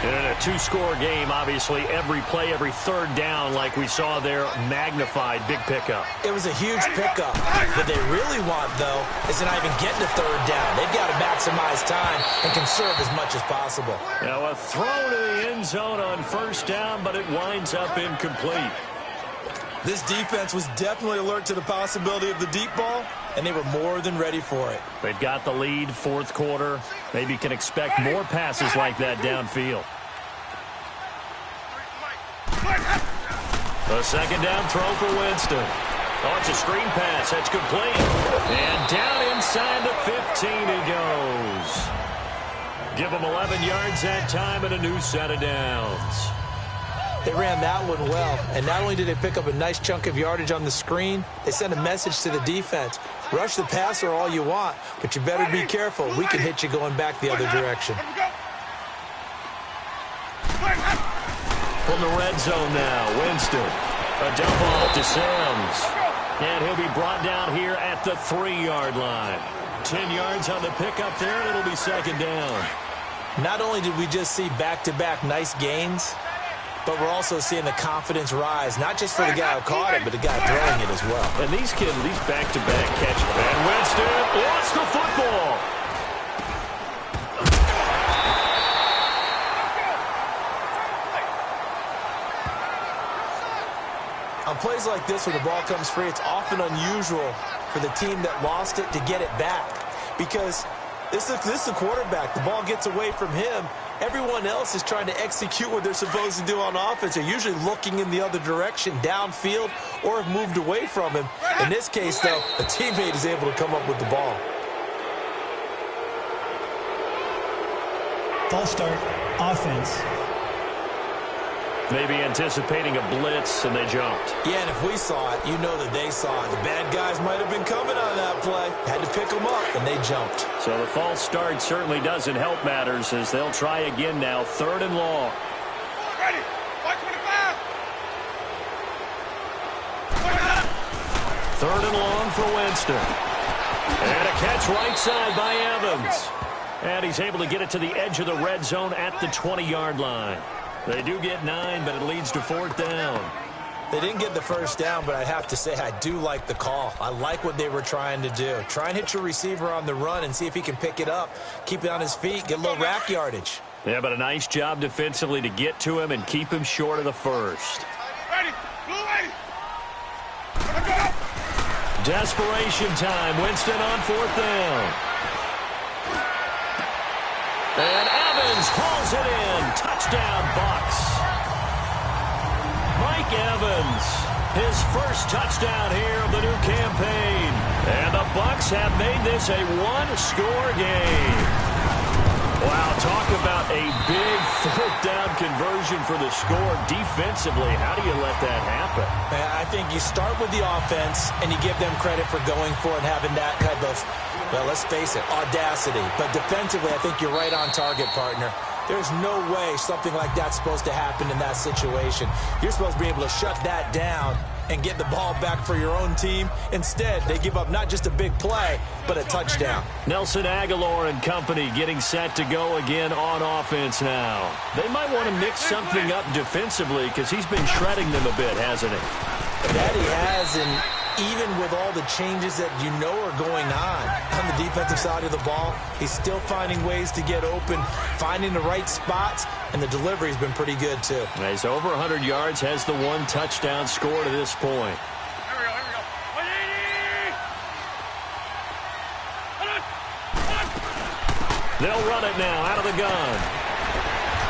And in a 2-score game, obviously, every play, every 3rd down, like we saw there, magnified, big pickup. It was a huge pickup. What they really want, though, is to not even get to 3rd down. They've got to maximize time and conserve as much as possible. Now a throw to the end zone on first down, but it winds up incomplete. This defense was definitely alert to the possibility of the deep ball, and they were more than ready for it. They've got the lead, 4th quarter. Maybe can expect more passes like that downfield. A second down throw for Winston. Oh, it's a screen pass. That's complete. And down inside the 15 he goes. Give him 11 yards that time and a new set of downs. They ran that one well, and not only did they pick up a nice chunk of yardage on the screen, they sent a message to the defense. Rush the passer all you want, but you better be careful. We can hit you going back the other direction. From the red zone now, Winston. A dump off to Sims. And he'll be brought down here at the 3-yard line. 10 yards on the pickup there, and it'll be second down. Not only did we just see back-to-back nice gains, but we're also seeing the confidence rise, not just for the guy who caught it, but the guy throwing it as well. And these kids, these back-to-back catches. And Winston lost the football. On plays like this where the ball comes free, it's often unusual for the team that lost it to get it back. Because this is the quarterback. The ball gets away from him. Everyone else is trying to execute what they're supposed to do on offense. They're usually looking in the other direction, downfield, or have moved away from him. In this case, though, a teammate is able to come up with the ball. False start, offense. Maybe anticipating a blitz, and they jumped. Yeah, and if we saw it, you know that they saw it. The bad guys might have been coming on that play. Had to pick them up, and they jumped. So the false start certainly doesn't help matters as they'll try again now, 3rd and long. Ready. 125. 3rd and long for Winston. And a catch right side by Evans. And he's able to get it to the edge of the red zone at the 20-yard line. They do get 9, but it leads to 4th down. They didn't get the first down, but I have to say I do like the call. I like what they were trying to do. Try and hit your receiver on the run and see if he can pick it up. Keep it on his feet, get a little rack yardage. Yeah, but a nice job defensively to get to him and keep him short of the first. Ready. Blue ready. Desperation time. Winston on 4th down. And Evans hauls it in. Touchdown, Bucs. Mike Evans, his first touchdown here of the new campaign. And the Bucs have made this a one-score game. Wow, talk about a big fourth-down conversion for the score defensively. How do you let that happen? I think you start with the offense, and you give them credit for going for it and having that type of, well, let's face it, audacity. But defensively, I think you're right on target, partner. There's no way something like that's supposed to happen in that situation. You're supposed to be able to shut that down and get the ball back for your own team. Instead, they give up not just a big play, but a touchdown. Nelson Aguilar and company getting set to go again on offense now. They might want to mix something up defensively because he's been shredding them a bit, hasn't he? That he has, and even with all the changes that you know are going on the defensive side of the ball, he's still finding ways to get open, finding the right spots, and the delivery's been pretty good, too. He's over 100 yards, has the one touchdown score to this point. Here we go. 180! They'll run it now out of the gun.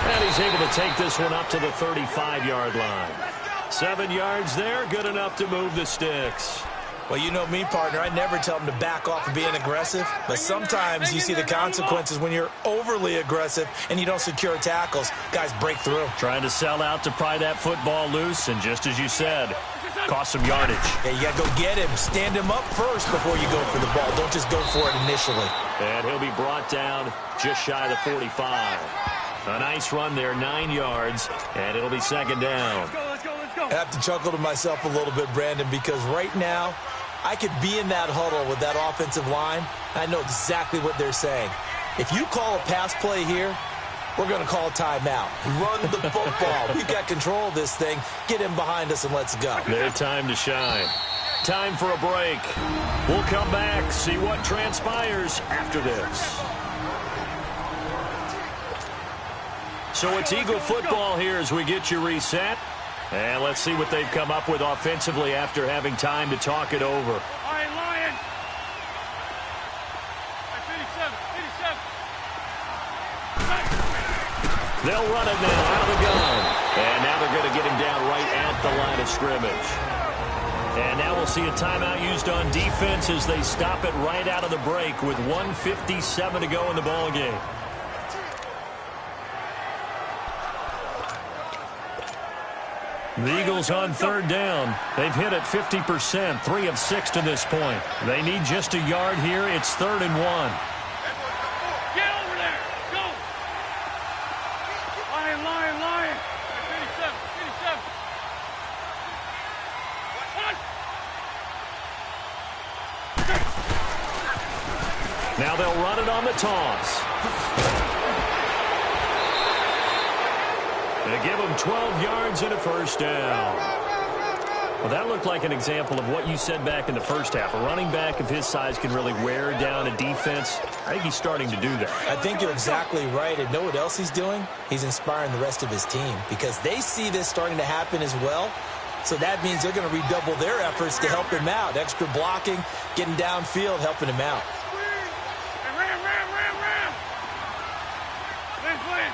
And he's able to take this one up to the 35-yard line. 7 yards there, good enough to move the sticks. Well, you know me, partner. I never tell them to back off of being aggressive. But sometimes you see the consequences when you're overly aggressive and you don't secure tackles. Guys break through. Trying to sell out to pry that football loose, and just as you said, cost some yardage. Yeah, you got to go get him. Stand him up first before you go for the ball. Don't just go for it initially. And he'll be brought down just shy of the 45. A nice run there, 9 yards, and it'll be second down. Let's go. I have to chuckle to myself a little bit, Brandon, because right now I could be in that huddle with that offensive line. I know exactly what they're saying. If you call a pass play here, we're going to call a timeout. Run the football. We've got control of this thing. Get him behind us and let's go. Their time to shine. Time for a break. We'll come back, see what transpires after this. So it's Eagle football here as we get you reset. And let's see what they've come up with offensively after having time to talk it over. Lion. 87. They'll run it now out of the gun. And now they're going to get him down right at the line of scrimmage. And now we'll see a timeout used on defense as they stop it right out of the break with 1:57 to go in the ballgame. The Eagles on third down. They've hit it 50%, 3 of 6 to this point. They need just a yard here. It's 3rd and 1. Get over there. Go. Lion. 87. Now they'll run it on the toss. They give him 12 yards and a first down. Well, that looked like an example of what you said back in the first half. A running back of his size can really wear down a defense. I think he's starting to do that. I think you're exactly right. And know what else he's doing? He's inspiring the rest of his team because they see this starting to happen as well. So that means they're going to redouble their efforts to help him out. Extra blocking, getting downfield, helping him out. Ram. Win.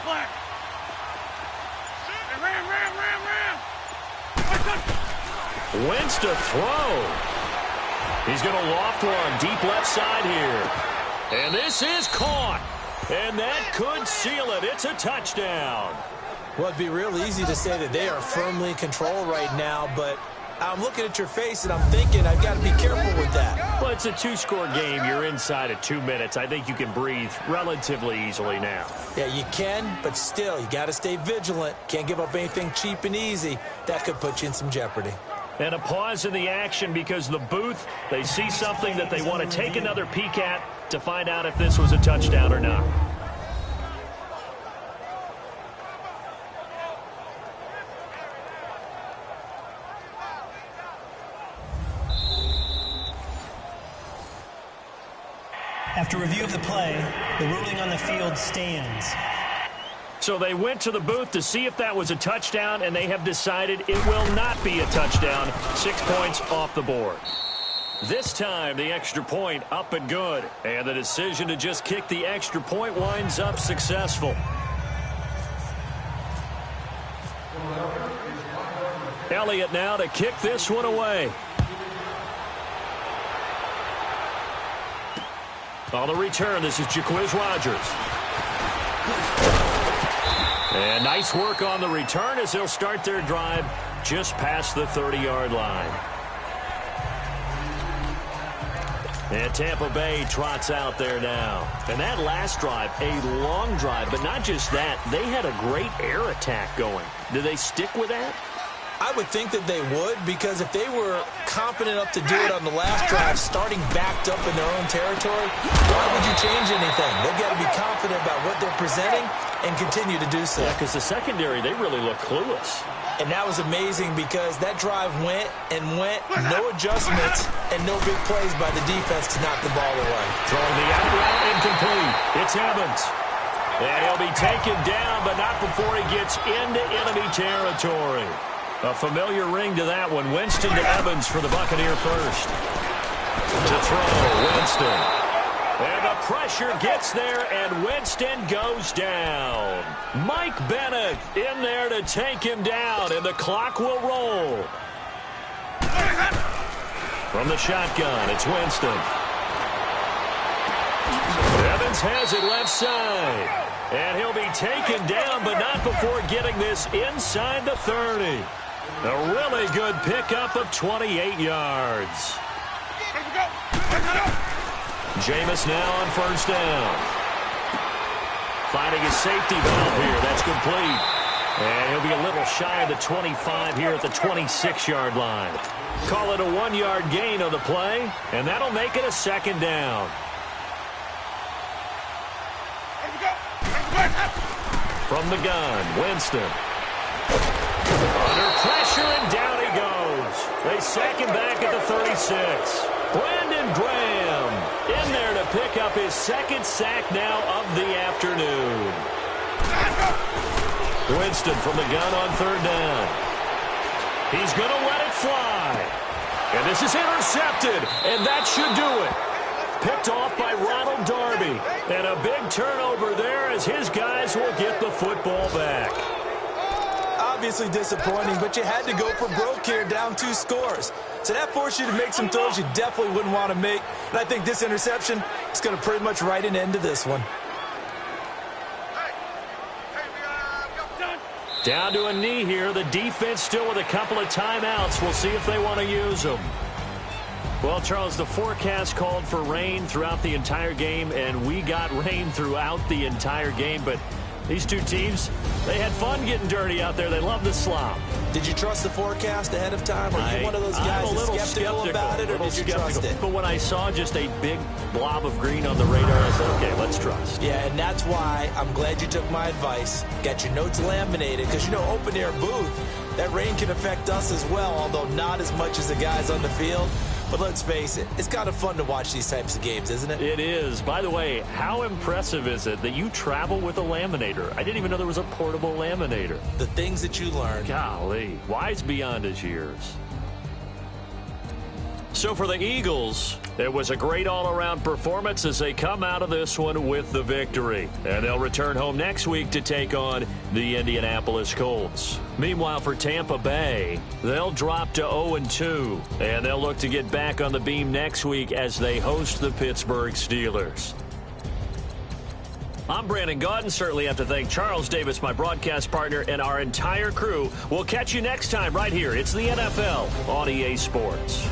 Black. Ram. Wentz to throw. He's going to loft one deep left side here. And this is caught. And that could seal it. It's a touchdown. Well, it'd be real easy to say that they are firmly in control right now, but I'm looking at your face and I'm thinking I've got to be careful with that. Well, it's a 2-score game. You're inside of 2 minutes. I think you can breathe relatively easily now. Yeah, you can, but still, you got to stay vigilant. Can't give up anything cheap and easy. That could put you in some jeopardy. And a pause in the action because the booth, they see something that they want to take another peek at to find out if this was a touchdown or not. After review of the play, the ruling on the field stands. So they went to the booth to see if that was a touchdown, and they have decided it will not be a touchdown. 6 points off the board. This time, the extra point up and good. And the decision to just kick the extra point winds up successful. Elliott now to kick this one away. On the return, this is Jaquiz Rogers. And nice work on the return as they'll start their drive just past the 30-yard line. And Tampa Bay trots out there now. And that last drive, a long drive, but not just that. They had a great air attack going. Do they stick with that? I would think that they would, because if they were competent enough to do it on the last drive, starting backed up in their own territory, why would you change anything? They've got to be confident about what they're presenting and continue to do so. Yeah, because the secondary, they really look clueless. And that was amazing because that drive went and went, no adjustments, and no big plays by the defense to knock the ball away. Throwing the out route incomplete. It's Evans. And he'll be taken down, but not before he gets into enemy territory. A familiar ring to that one. Winston to Evans for the Buccaneer first. To throw, Winston. And the pressure gets there, and Winston goes down. Mike Bennett in there to take him down, and the clock will roll. From the shotgun, it's Winston. Evans has it left side. And he'll be taken down, but not before getting this inside the 30. A really good pickup of 28 yards. Jameis now on first down. Finding his safety valve here. That's complete. And he'll be a little shy of the 25 here at the 26-yard line. Call it a 1-yard gain on the play, and that'll make it a second down. From the gun, Winston. Under pressure, and down he goes. They sack him back at the 36. Brandon Graham in there to pick up his second sack now of the afternoon. Winston from the gun on third down. He's going to let it fly. And this is intercepted, and that should do it. Picked off by Ronald Darby. And a big turnover there as his guys will get the football back. Obviously disappointing, but you had to go for broke here, down 2 scores. So that forced you to make some throws you definitely wouldn't want to make. And I think this interception is going to pretty much write an end to this one. Down to a knee here. The defense still with a couple of timeouts. We'll see if they want to use them. Well, Charles, the forecast called for rain throughout the entire game, and we got rain throughout the entire game. But these two teams, they had fun getting dirty out there. They love the slop. Did you trust the forecast ahead of time? Are you one of those guys that's skeptical about it, or did you trust it? But when I saw just a big blob of green on the radar, I said, okay, let's trust. Yeah, and that's why I'm glad you took my advice. Got your notes laminated, because, you know, open-air booth, that rain can affect us as well, although not as much as the guys on the field. But let's face it, it's kind of fun to watch these types of games, isn't it? It is. By the way, how impressive is it that you travel with a laminator? I didn't even know there was a portable laminator. The things that you learn. Golly, wise beyond his years. So for the Eagles, it was a great all-around performance as they come out of this one with the victory. And they'll return home next week to take on the Indianapolis Colts. Meanwhile, for Tampa Bay, they'll drop to 0-2, and they'll look to get back on the beam next week as they host the Pittsburgh Steelers. I'm Brandon Gaudin. Certainly have to thank Charles Davis, my broadcast partner, and our entire crew. We'll catch you next time right here. It's the NFL on EA Sports.